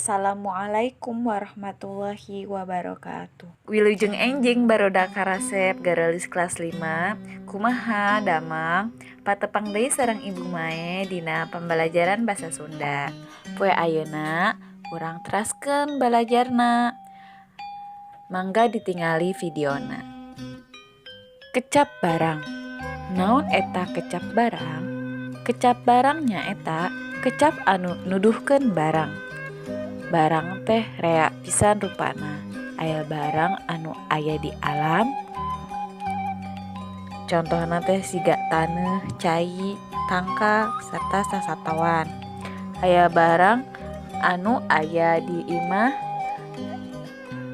Assalamualaikum warahmatullahi wabarakatuh. Wilujeng enjing baroda karasep garelis kelas 5. Kumaha damang patepang deui sareng Ibu Mae dina pembelajaran basa Sunda. Poe ayeuna urang teraskeun balajarna. Mangga ditingali videona. Kecap barang. Naon eta kecap barang? Kecap barangnya eta kecap anu nuduhkeun barang. Barang teh rea pisan rupana. Aya barang anu aya di alam. Contohna teh siga taneuh, cai, tangka, serta sasatawan. Aya barang anu aya di imah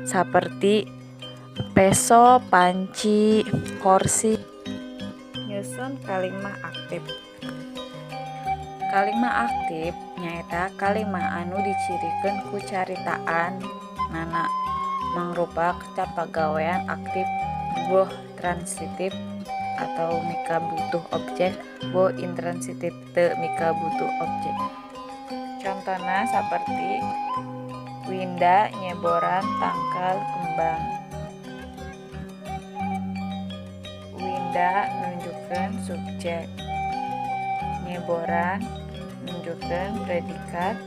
saperti peso, panci, kursi. Nyusun kalimah aktif. Kalimah aktif nyaeta kalimah anu dicirikeun ku caritaan nana mangrupa kecap pagawean aktif boh transitif atau mika butuh objek boh intransitif teu mika butuh objek. Contohna saperti winda nyeboran tangkal kembang. Winda nunjukkeun subjek. Nyeboran nunjukkeun predikat,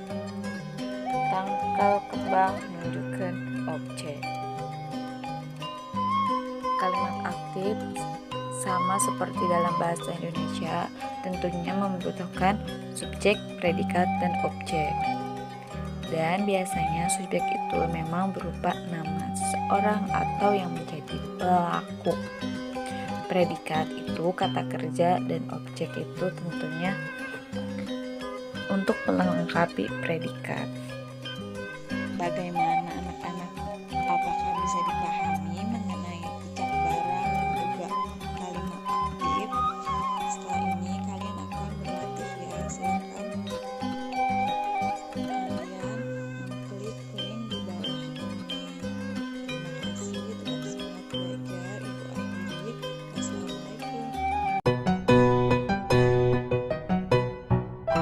tangkal kembang nunjukkeun objek. Kalimat aktif sama seperti dalam bahasa Indonesia tentunya membutuhkan subjek, predikat, dan objek. Dan biasanya subjek itu memang berupa nama seseorang atau yang menjadi pelaku. Predikat itu kata kerja dan objek itu tentunya untuk melengkapi predikat. Bagaimana